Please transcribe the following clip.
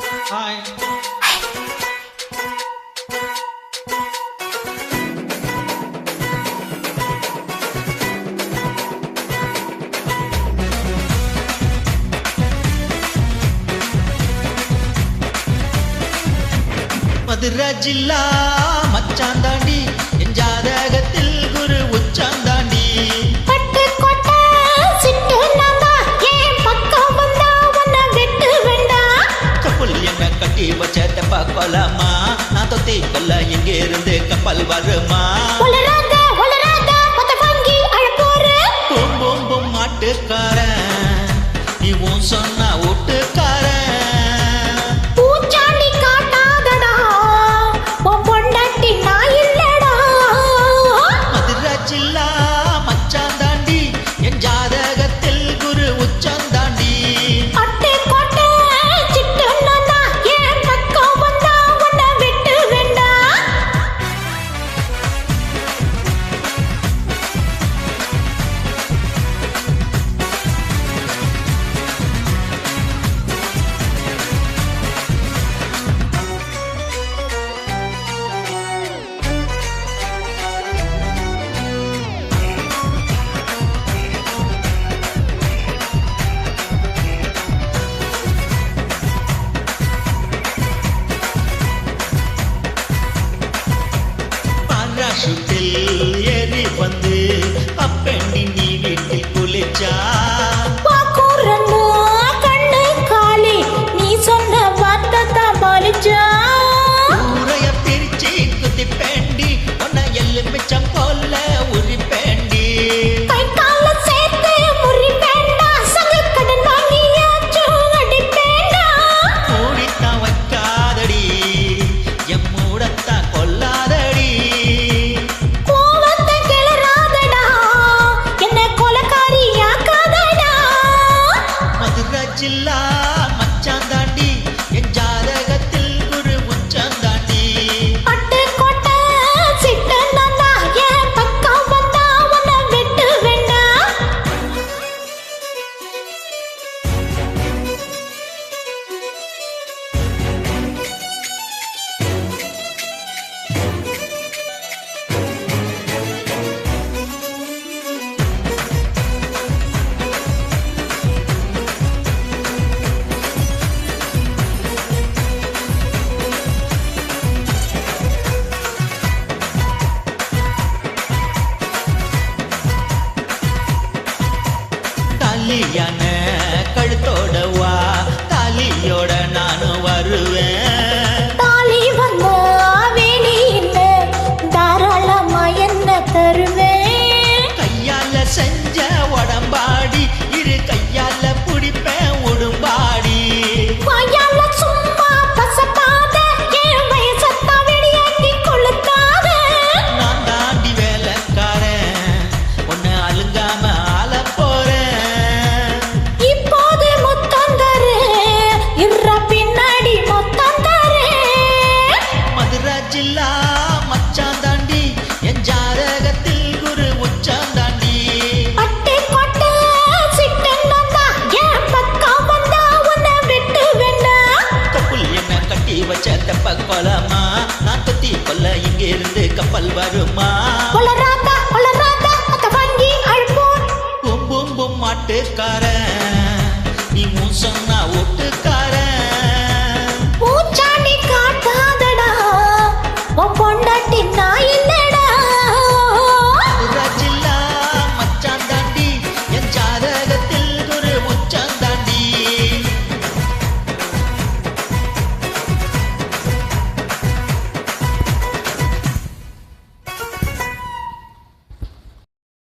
Hi. Madurai ஜில்லா மச்சாந்தாண்டி என் ஜாதகத்தில் குரு உச்சாந்தாண்டி பட்டு கொட்ட சிட்டு நானா ஏன் பக்கம் வந்தா உன்னை விட்டு வேண்டாம். கப்பல் என்ன கட்டி வச்ச தெப்ப கொலாமா நான் தொத்திக்கல்ல எங்க இருந்து கப்பல் வருமா உளராத உளராத பத்த வாங்கி அழப்போரு. பூம் பூம் பூம் மாட்டுக்காரன் நீ உன் சொன்னா ஓட்டுக்காரன் பூச்சாண்டி காட்டாதடா உன் பொண்டாட்டி நான் இல்லடா. மதுரை ஜில்லா மச்சாந்தாண்டி என் ஜாதகத்தில் குரு உச்சாந்தாண்டி பட்டு கொட்ட சிட்டு நானா ஏன் பக்கம் வந்தா உன்னை விட்டு வேண்டாம். பாராசூட்டில் ஏறி வந்து அப்பெண்ணி நீ வீட்டில் குளிச்சா பாக்குறன்னு கண்ணு காலி நீ சொன்ன வார்த்தை தான் பாலிச்சா. ஊரைய பிரிச்சு குத்தி பேண்டி உன்னை எலுமிச்சம் போல உரி பேண்டி கை கால சேர்த்து முறி வேண்டாம். சங்கு கடன் வாங்கியாச்சும் அடி வேண்டாம். மூடித்தான் வைக்காதடி என் மூடத்தான் கொல்லாதடி கோவத்தை கிளறாதடா என்ன கொலைக்காரியாக்காதடா. மதுரை ஜில்லா மச்சாந்தாண்டி என் ஜாதகத்தில் குரு உச்சாந்தாண்டி பட்டு கொட்ட சிட்டு நானா என் பக்கம் வந்தா உன்னை விட்டு வேண்டாம். தாலியான கழுத்தோட வா தாலியோட நானும் வருவேன் தாலி வந்த வேலின்னு தாராளமா என்ன தருவேன். கையால செஞ்ச உடம்பாடி இரு கையால புடிப்பேன் உடும்பாடி வாயால சும்மா பசப்பாத என் வயசத்தா வெடியாக்கி கொளுத்தாத. நான் தாண்டி வேலைக்காரன் உன்னை அழுங்காம ஆள போறேன் இப்போது முத்தம் தரு இர்ற பின்னாடி மொத்தம் தரு. மதுரை ஜில்லா மச்சாந்தாண்டி என் ஜாதகத்தில் குரு உச்சாந்தாண்டி பட்டு கொட்ட சிட்டு நானா என் பக்கம் வந்தா உன்னை விட்டு வேண்டாம். கப்புல் என்ன கட்டி வச்ச தெப்ப கொலமா நான் தொத்தி கொல்ல இங்க இருந்து கப்பல் வருமா